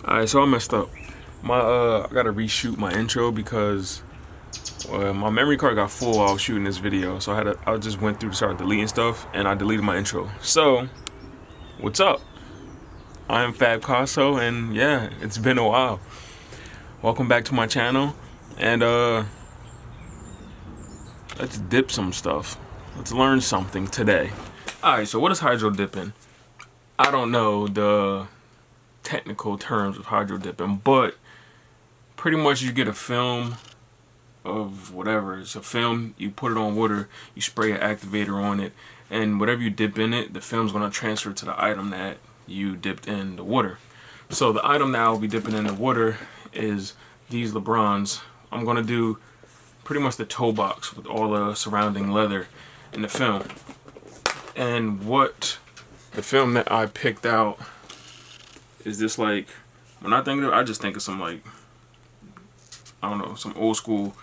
Alright, so I messed up. I gotta reshoot my intro because my memory card got full while I was shooting this video. So I just went through to start deleting stuff and I deleted my intro. So, what's up? I am Fab Casso, and yeah, it's been a while. Welcome back to my channel, and let's dip some stuff. Let's learn something today. Alright, so what is hydro dipping? I don't know the technical terms of hydro dipping, but pretty much you get a film of whatever. It's a film, you put it on water, you spray an activator on it, and whatever you dip in it, the film's going to transfer to the item that you dipped in the water. So the item that I'll be dipping in the water is these Lebrons. I'm going to do pretty much the toe box with all the surrounding leather in the film. And what the film that I picked out is this, like, when I think of it, I just think of some, like, I don't know, some old school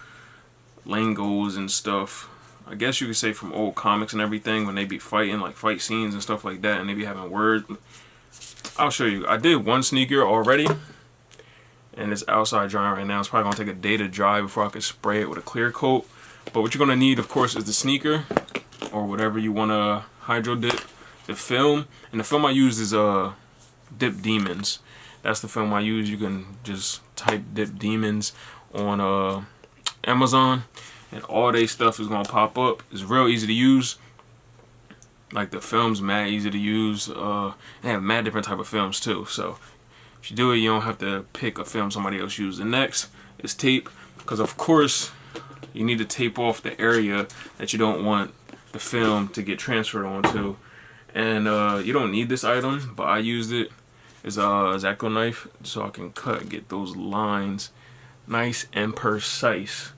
lingos and stuff. I guess you could say from old comics and everything, when they be fighting, like fight scenes and stuff like that, and they be having words. I'll show you. I did one sneaker already, and it's outside drying right now. It's probably gonna take a day to dry before I can spray it with a clear coat. But what you're gonna need, of course, is the sneaker or whatever you wanna hydro dip. The film, and the film I use is Dip Demons. That's the film I use. You can just type Dip Demons on Amazon, and all they stuff is gonna pop up. It's real easy to use. Like, the film's mad easy to use. They have mad different type of films too. So if you do it, you don't have to pick a film somebody else used. The next is tape, because of course you need to tape off the area that you don't want the film to get transferred onto. And you don't need this item, but I used it. It's a X-Acto knife, so I can cut and get those lines nice and precise.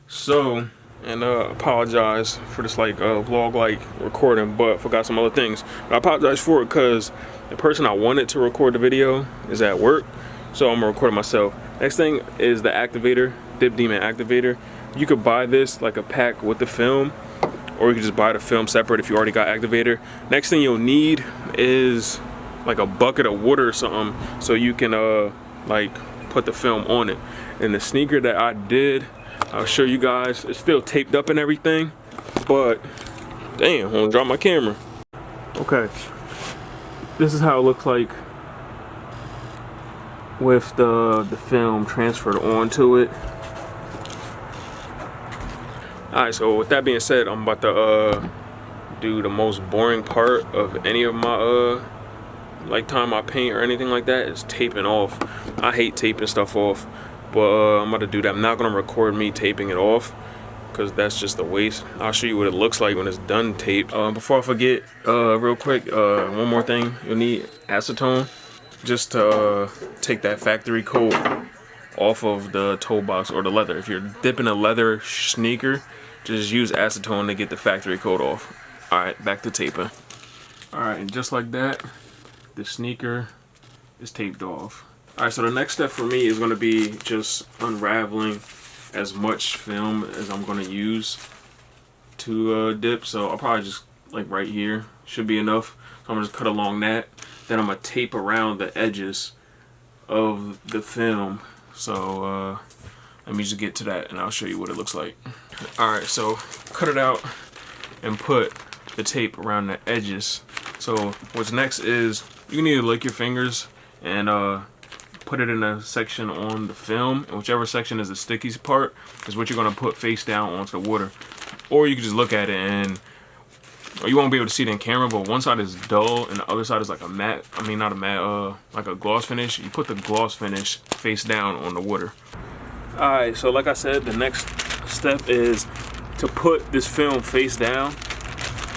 So, and apologize for this vlog like recording, but forgot some other things. But I apologize for it because the person I wanted to record the video is at work, so I'm gonna record it myself. Next thing is the activator, Dip Demon activator. You could buy this like a pack with the film, or you can just buy the film separate if you already got activator. Next thing you'll need is like a bucket of water or something, so you can like put the film on it. And the sneaker that I did, I'll show you guys. It's still taped up and everything, but damn, I'm gonna drop my camera. Okay, this is how it looks like with the film transferred onto it. Alright, so with that being said, I'm about to do the most boring part of any of my time I paint or anything like that, is taping off. I hate taping stuff off, but I'm about to do that. I'm not gonna record me taping it off because that's just a waste. I'll show you what it looks like when it's done taped. Before I forget, real quick, one more thing. You'll need acetone just to take that factory coat off of the toe box or the leather. If you're dipping a leather sneaker, just use acetone to get the factory coat off. Alright, back to taping. Alright, and just like that, the sneaker is taped off. Alright, so the next step for me is going to be just unraveling as much film as I'm going to use to dip. So I'll probably just, like, right here should be enough. So I'm going to just cut along that. Then I'm going to tape around the edges of the film. So let me just get to that and I'll show you what it looks like. Alright, so cut it out and put the tape around the edges. So what's next is you need to lick your fingers and put it in a section on the film, and whichever section is the stickiest part is what you're going to put face down onto the water. Or you can just look at it and, or you won't be able to see it in camera, but one side is dull and the other side is like a matte, I mean not a matte, like a gloss finish. You put the gloss finish face down on the water. Alright, so like I said, the next step is to put this film face down,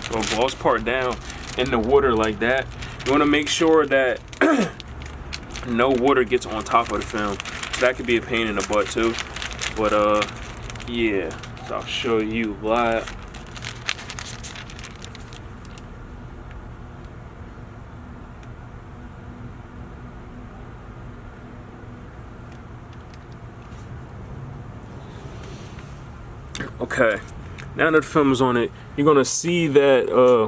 so gloss part down, in the water like that. You want to make sure that no water gets on top of the film. So that could be a pain in the butt too. But yeah, so I'll show you why. Okay, now that the film is on it, you're gonna see that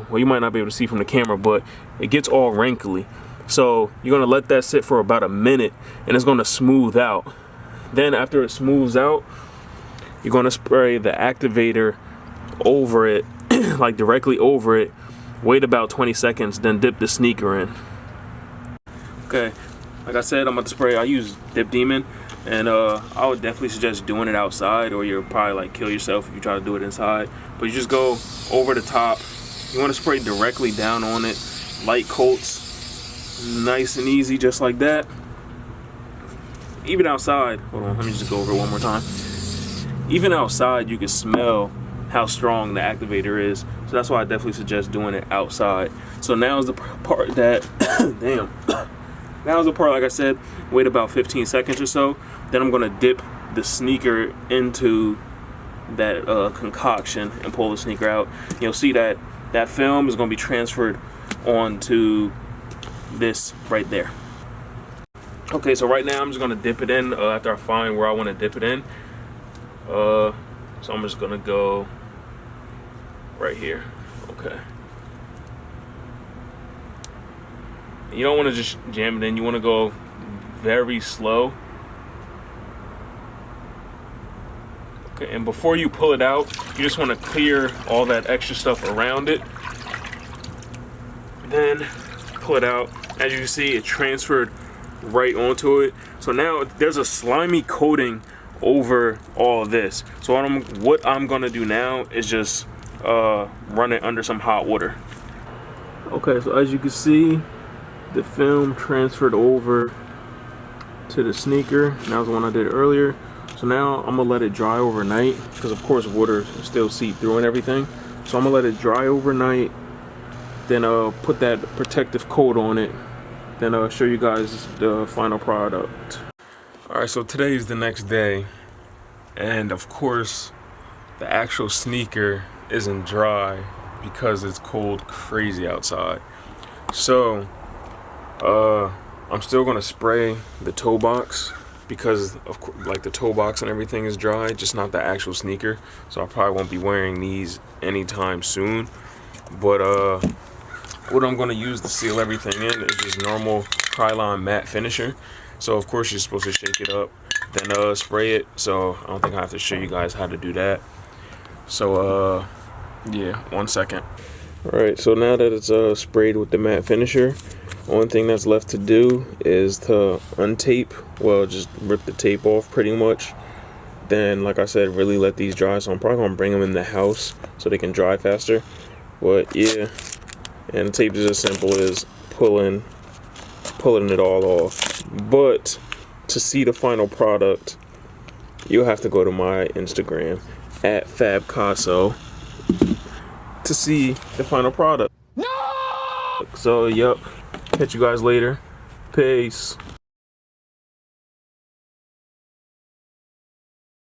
well, you might not be able to see from the camera, but it gets all wrinkly. So you're gonna let that sit for about a minute and it's gonna smooth out. Then after it smooths out, you're gonna spray the activator over it, like directly over it. Wait about 20 seconds, then dip the sneaker in. Okay, like I said, I'm about to spray. I use Dip Demon, and I would definitely suggest doing it outside, or you'll probably like kill yourself if you try to do it inside. But you just go over the top. You want to spray directly down on it, light coats, nice and easy, just like that. Even outside, hold on, let me just go over it one more time. Even outside, you can smell how strong the activator is. So that's why I definitely suggest doing it outside. So now is the part that, damn. Now is the part, like I said, wait about 15 seconds or so. Then I'm gonna dip the sneaker into that concoction and pull the sneaker out. You'll see that that film is gonna be transferred onto this right there. Okay, so right now I'm just gonna dip it in after I find where I wanna dip it in. So I'm just gonna go right here, okay. You don't want to just jam it in. You want to go very slow. Okay, and before you pull it out, you just want to clear all that extra stuff around it. Then pull it out. As you can see, it transferred right onto it. So now there's a slimy coating over all of this. So what I'm gonna do now is just run it under some hot water. Okay, so as you can see, the film transferred over to the sneaker. That was the one I did earlier. So now I'm gonna let it dry overnight, because of course water still seep through and everything. So I'm gonna let it dry overnight, then put that protective coat on it, then show you guys the final product. All right, so today is the next day, and of course the actual sneaker isn't dry because it's cold crazy outside. So I'm still gonna spray the toe box, because of course, like the toe box and everything is dry, just not the actual sneaker. So I probably won't be wearing these anytime soon. But what I'm gonna use to seal everything in is just normal Krylon matte finisher. So of course you're supposed to shake it up, then spray it. So I don't think I have to show you guys how to do that. So yeah, 1 second. All right, so now that it's sprayed with the matte finisher, only thing that's left to do is to untape. Well, just rip the tape off pretty much. Then, like I said, really let these dry. So I'm probably gonna bring them in the house so they can dry faster. But yeah, and the tape is as simple as pulling it all off. But to see the final product, you'll have to go to my Instagram at FabCasso to see the final product. No! So, yep. Catch you guys later. Peace.